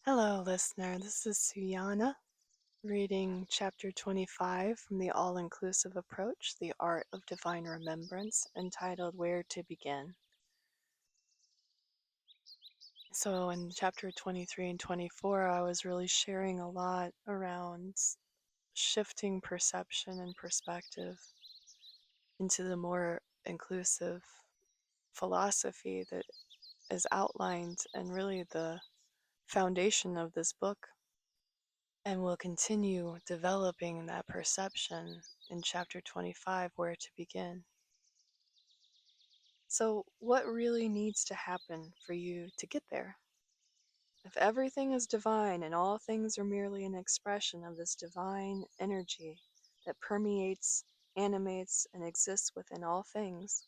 Hello, listener. This is Suyana, reading Chapter 25 from the All-Inclusive Approach, the Art of Divine Remembrance, entitled Where to Begin. So in Chapter 23 and 24, I was really sharing a lot around shifting perception and perspective into the more inclusive philosophy that is outlined and really the foundation of this book. And we'll continue developing that perception in Chapter 25, Where to Begin. So, what really needs to happen for you to get there? If everything is divine and all things are merely an expression of this divine energy that permeates, animates, and exists within all things,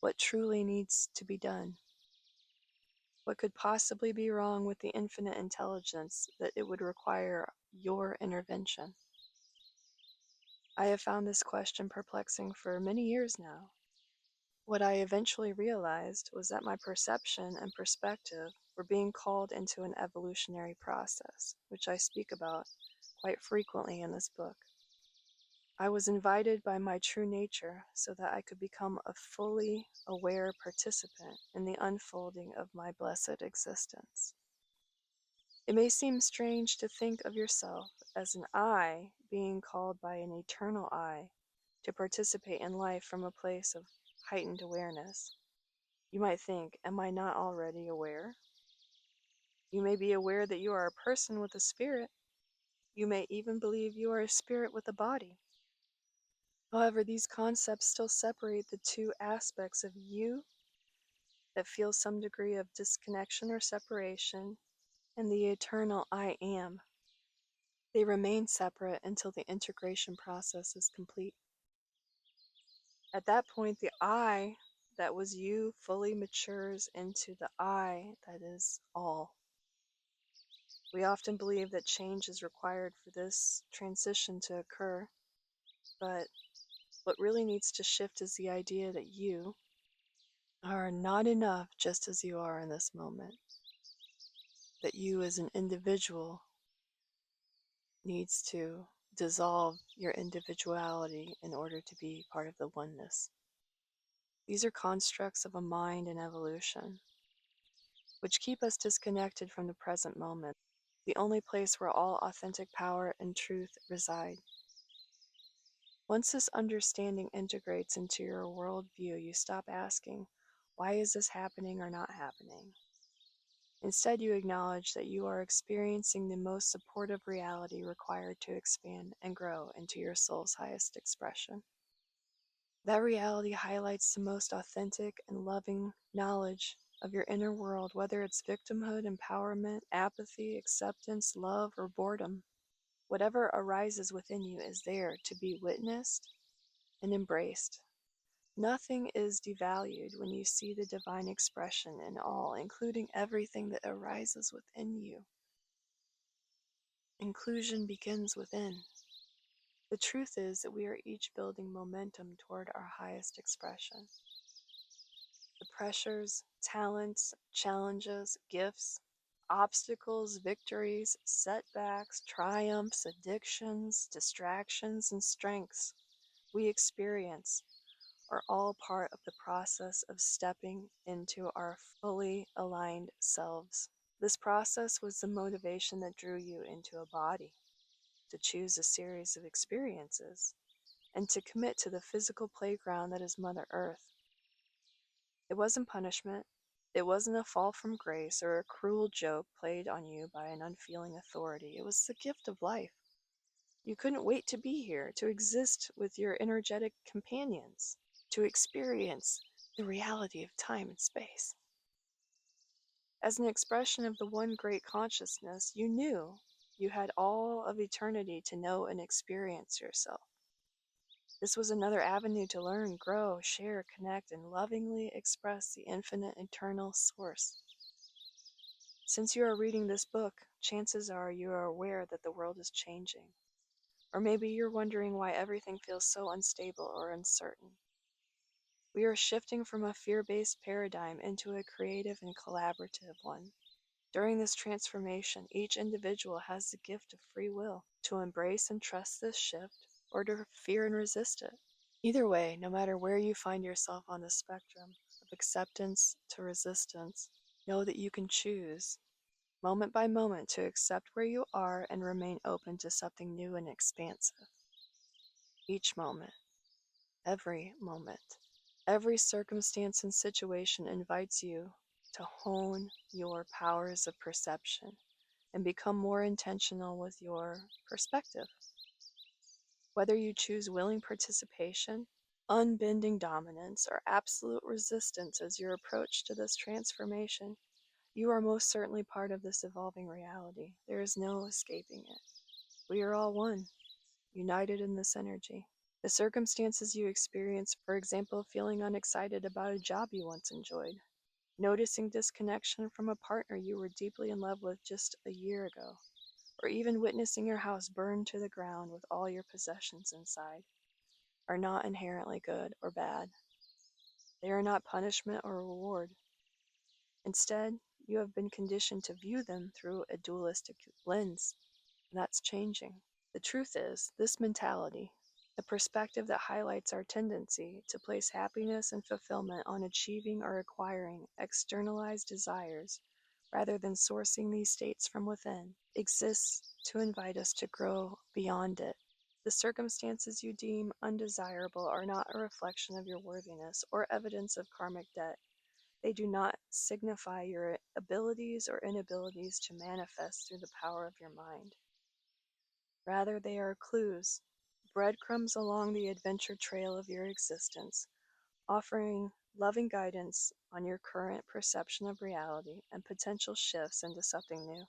what truly needs to be done? What could possibly be wrong with the infinite intelligence that it would require your intervention? I have found this question perplexing for many years now. What I eventually realized was that my perception and perspective were being called into an evolutionary process, which I speak about quite frequently in this book. I was invited by my true nature so that I could become a fully aware participant in the unfolding of my blessed existence. It may seem strange to think of yourself as an I being called by an eternal I to participate in life from a place of heightened awareness. You might think, am I not already aware? You may be aware that you are a person with a spirit. You may even believe you are a spirit with a body. However, these concepts still separate the two aspects of you that feel some degree of disconnection or separation and the eternal I am. They remain separate until the integration process is complete. At that point, the I that was you fully matures into the I that is all. We often believe that change is required for this transition to occur, but what really needs to shift is the idea that you are not enough just as you are in this moment. That you as an individual needs to dissolve your individuality in order to be part of the oneness. These are constructs of a mind in evolution, which keep us disconnected from the present moment, the only place where all authentic power and truth reside. Once this understanding integrates into your worldview, you stop asking, why is this happening or not happening? Instead, you acknowledge that you are experiencing the most supportive reality required to expand and grow into your soul's highest expression. That reality highlights the most authentic and loving knowledge of your inner world, whether it's victimhood, empowerment, apathy, acceptance, love, or boredom. Whatever arises within you is there to be witnessed and embraced. Nothing is devalued when you see the divine expression in all, including everything that arises within you. Inclusion begins within. The truth is that we are each building momentum toward our highest expression. The pressures, talents, challenges, gifts, obstacles, victories, setbacks, triumphs, addictions, distractions, and strengths we experience are all part of the process of stepping into our fully aligned selves. This process was the motivation that drew you into a body, to choose a series of experiences, and to commit to the physical playground that is Mother Earth. It wasn't punishment. It wasn't a fall from grace or a cruel joke played on you by an unfeeling authority. It was the gift of life. You couldn't wait to be here, to exist with your energetic companions, to experience the reality of time and space. As an expression of the one great consciousness, you knew you had all of eternity to know and experience yourself. This was another avenue to learn, grow, share, connect, and lovingly express the infinite eternal source. Since you are reading this book, chances are you are aware that the world is changing. Or maybe you're wondering why everything feels so unstable or uncertain. We are shifting from a fear-based paradigm into a creative and collaborative one. During this transformation, each individual has the gift of free will to embrace and trust this shift or to fear and resist it. Either way, no matter where you find yourself on the spectrum of acceptance to resistance, know that you can choose, moment by moment, to accept where you are and remain open to something new and expansive. Each moment, every circumstance and situation invites you to hone your powers of perception and become more intentional with your perspective. Whether you choose willing participation, unbending dominance, or absolute resistance as your approach to this transformation, you are most certainly part of this evolving reality. There is no escaping it. We are all one, united in this energy. The circumstances you experience, for example, feeling unexcited about a job you once enjoyed, noticing disconnection from a partner you were deeply in love with just a year ago, or even witnessing your house burn to the ground with all your possessions inside, are not inherently good or bad. They are not punishment or reward. Instead, you have been conditioned to view them through a dualistic lens, and that's changing. The truth is, this mentality, a perspective that highlights our tendency to place happiness and fulfillment on achieving or acquiring externalized desires rather than sourcing these states from within, exists to invite us to grow beyond it. The circumstances you deem undesirable are not a reflection of your worthiness or evidence of karmic debt. They do not signify your abilities or inabilities to manifest through the power of your mind. Rather, they are clues, breadcrumbs along the adventure trail of your existence, offering loving guidance on your current perception of reality and potential shifts into something new.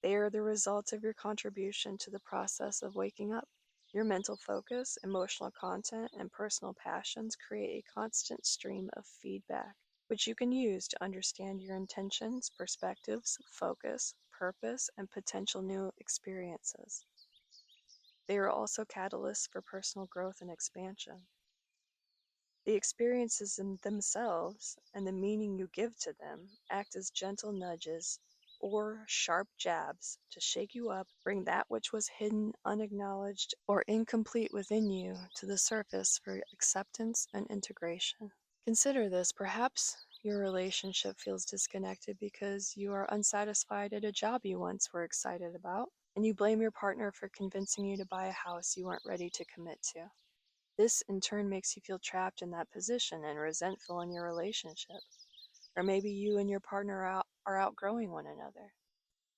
They are the result of your contribution to the process of waking up. Your mental focus, emotional content, and personal passions create a constant stream of feedback, which you can use to understand your intentions, perspectives, focus, purpose, and potential new experiences. They are also catalysts for personal growth and expansion. The experiences in themselves and the meaning you give to them act as gentle nudges or sharp jabs to shake you up, bring that which was hidden, unacknowledged, or incomplete within you to the surface for acceptance and integration. Consider this. Perhaps your relationship feels disconnected because you are unsatisfied at a job you once were excited about, and you blame your partner for convincing you to buy a house you weren't ready to commit to. This in turn makes you feel trapped in that position and resentful in your relationship. Or maybe you and your partner are outgrowing one another.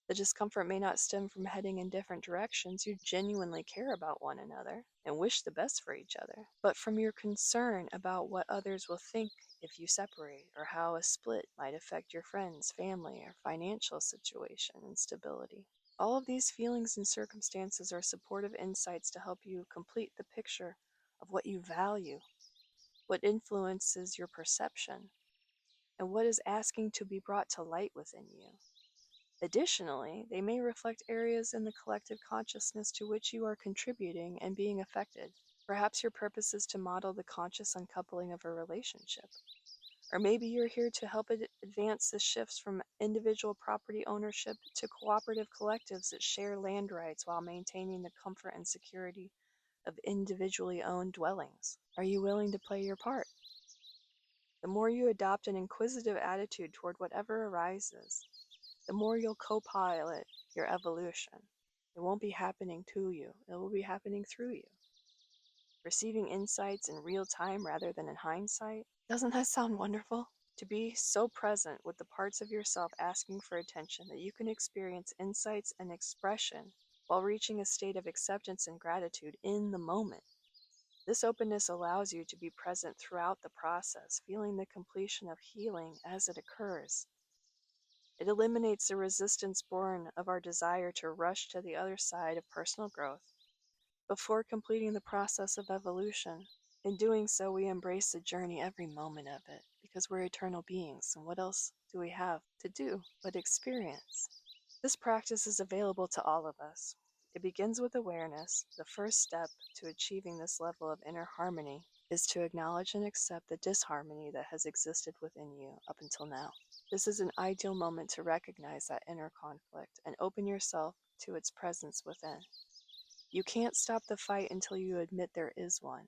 The discomfort may not stem from heading in different directions. You genuinely care about one another and wish the best for each other, but from your concern about what others will think if you separate, or how a split might affect your friends, family, or financial situation and stability. All of these feelings and circumstances are supportive insights to help you complete the picture of what you value, what influences your perception, and what is asking to be brought to light within you. Additionally, they may reflect areas in the collective consciousness to which you are contributing and being affected. Perhaps your purpose is to model the conscious uncoupling of a relationship. Or maybe you're here to help advance the shifts from individual property ownership to cooperative collectives that share land rights while maintaining the comfort and security of individually owned dwellings. Are you willing to play your part? The more you adopt an inquisitive attitude toward whatever arises, the more you'll co-pilot your evolution. It won't be happening to you, it will be happening through you. Receiving insights in real time rather than in hindsight. Doesn't that sound wonderful? To be so present with the parts of yourself asking for attention that you can experience insights and expression while reaching a state of acceptance and gratitude in the moment. This openness allows you to be present throughout the process, feeling the completion of healing as it occurs. It eliminates the resistance born of our desire to rush to the other side of personal growth before completing the process of evolution. In doing so, we embrace the journey every moment of it, because we're eternal beings, and what else do we have to do but experience? This practice is available to all of us. It begins with awareness. The first step to achieving this level of inner harmony is to acknowledge and accept the disharmony that has existed within you up until now. This is an ideal moment to recognize that inner conflict and open yourself to its presence within. You can't stop the fight until you admit there is one.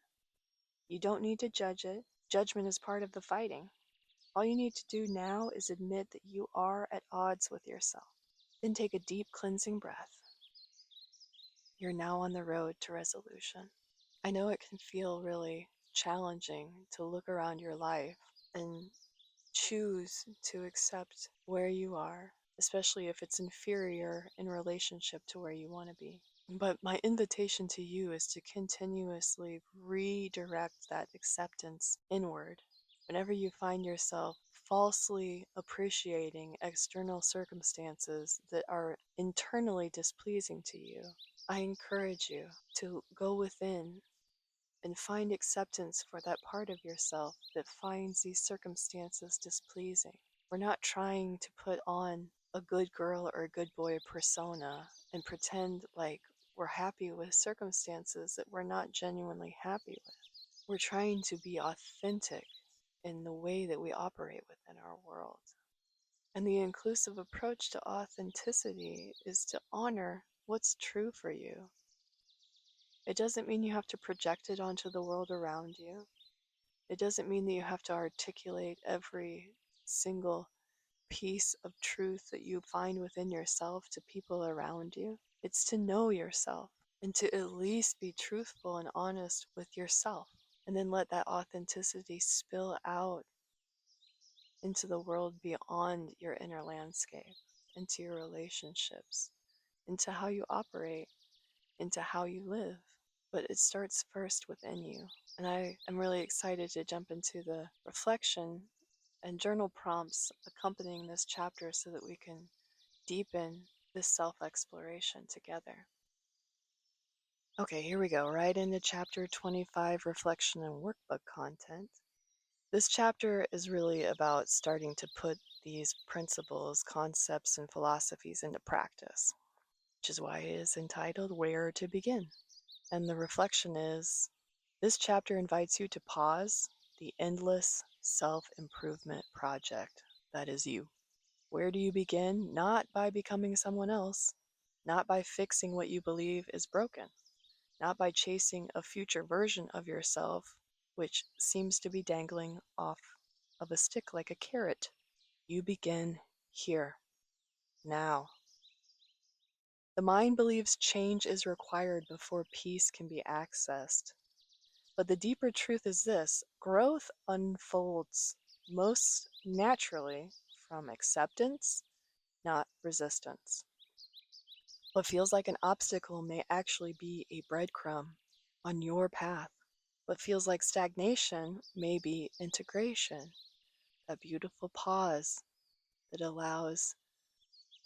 You don't need to judge it. Judgment is part of the fighting. All you need to do now is admit that you are at odds with yourself. Then take a deep cleansing breath. You're now on the road to resolution. I know it can feel really challenging to look around your life and choose to accept where you are, especially if it's inferior in relationship to where you want to be. But my invitation to you is to continuously redirect that acceptance inward. Whenever you find yourself falsely appreciating external circumstances that are internally displeasing to you, I encourage you to go within and find acceptance for that part of yourself that finds these circumstances displeasing. We're not trying to put on a good girl or a good boy persona and pretend like we're happy with circumstances that we're not genuinely happy with. We're trying to be authentic in the way that we operate within our world. And the inclusive approach to authenticity is to honor what's true for you. It doesn't mean you have to project it onto the world around you. It doesn't mean that you have to articulate every single piece of truth that you find within yourself to people around you. It's to know yourself and to at least be truthful and honest with yourself, and then let that authenticity spill out into the world beyond your inner landscape, into your relationships, into how you operate, into how you live. But it starts first within you. And I am really excited to jump into the reflection and journal prompts accompanying this chapter so that we can deepen this self-exploration together. Okay, here we go, right into chapter 25, reflection and workbook content. This chapter is really about starting to put these principles, concepts, and philosophies into practice, which is why it is entitled Where to Begin. And the reflection is, this chapter invites you to pause the endless self-improvement project that is you. Where do you begin? Not by becoming someone else, not by fixing what you believe is broken, not by chasing a future version of yourself, which seems to be dangling off of a stick like a carrot. You begin here, now. The mind believes change is required before peace can be accessed. But the deeper truth is this: growth unfolds most naturally from acceptance, not resistance. What feels like an obstacle may actually be a breadcrumb on your path. What feels like stagnation may be integration, a beautiful pause that allows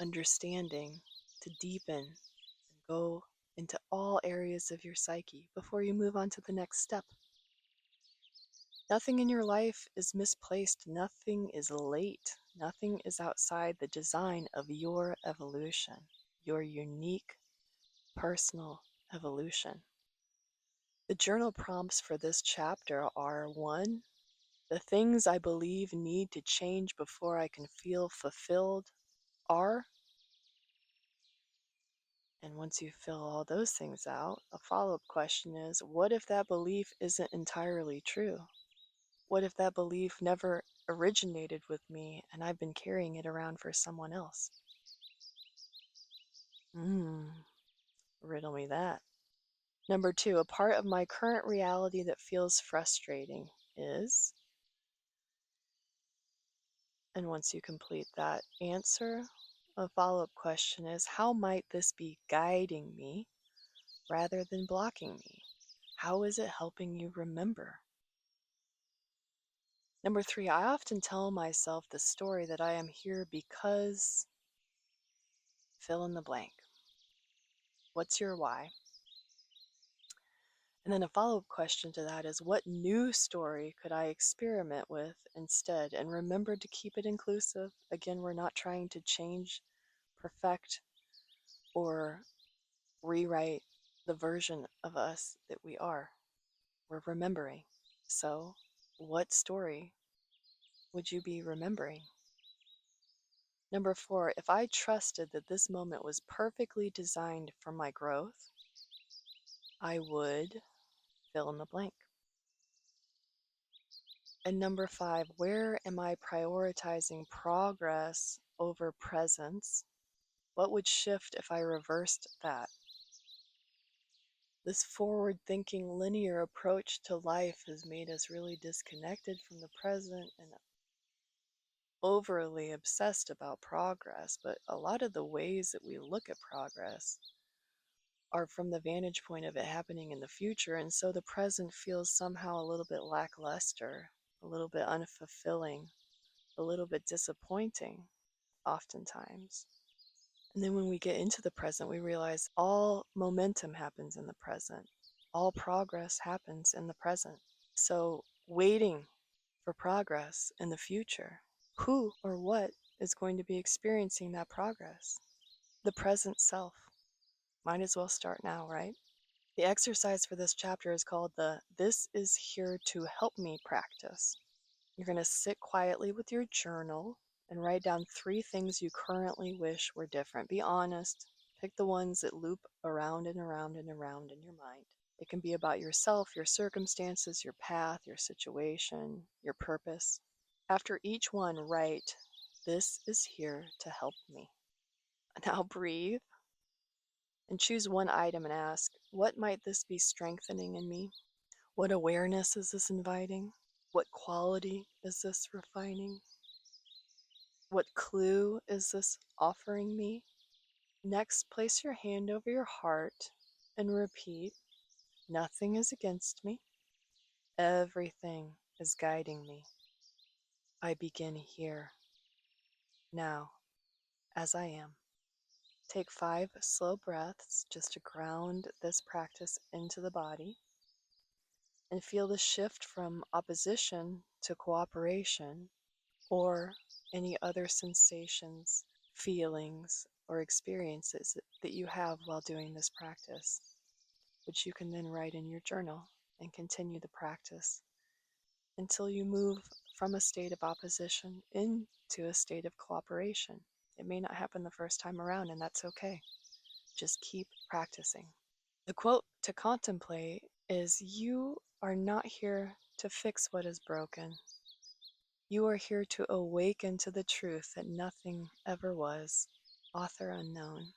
understanding to deepen and go into all areas of your psyche before you move on to the next step. Nothing in your life is misplaced. Nothing is late. Nothing is outside the design of your evolution, your unique personal evolution. The journal prompts for this chapter are: 1, the things I believe need to change before I can feel fulfilled are. And once you fill all those things out, a follow-up question is, what if that belief isn't entirely true? What if that belief never originated with me and I've been carrying it around for someone else? Riddle me that. Number 2, a part of my current reality that feels frustrating is. And once you complete that answer, a follow-up question is, how might this be guiding me rather than blocking me? How is it helping you remember? Number 3, I often tell myself the story that I am here because fill in the blank. What's your why? And then a follow-up question to that is, what new story could I experiment with instead? And remember to keep it inclusive. Again, we're not trying to change, perfect, or rewrite the version of us that we are. We're remembering. So, what story would you be remembering? Number 4, if I trusted that this moment was perfectly designed for my growth, I would fill in the blank. And number 5, where am I prioritizing progress over presence? What would shift if I reversed that? This forward-thinking linear approach to life has made us really disconnected from the present and overly obsessed about progress. But a lot of the ways that we look at progress are from the vantage point of it happening in the future. And so the present feels somehow a little bit lackluster, a little bit unfulfilling, a little bit disappointing, oftentimes. And then when we get into the present, we realize all momentum happens in the present. All progress happens in the present. So waiting for progress in the future, who or what is going to be experiencing that progress? The present self. Might as well start now, right? The exercise for this chapter is called the "This is here to help me" practice. You're going to sit quietly with your journal and write down 3 things you currently wish were different. Be honest. Pick the ones that loop around and around and around in your mind. It can be about yourself, your circumstances, your path, your situation, your purpose. After each one, write, "This is here to help me." Now breathe and choose one item and ask, what might this be strengthening in me? What awareness is this inviting? What quality is this refining? What clue is this offering me? Next, place your hand over your heart and repeat, nothing is against me. Everything is guiding me. I begin here, now, as I am. Take 5 slow breaths just to ground this practice into the body and feel the shift from opposition to cooperation or any other sensations, feelings, or experiences that you have while doing this practice, which you can then write in your journal and continue the practice until you move from a state of opposition into a state of cooperation. It may not happen the first time around, and that's okay. Just keep practicing. The quote to contemplate is, "You are not here to fix what is broken. You are here to awaken to the truth that nothing ever was." Author unknown.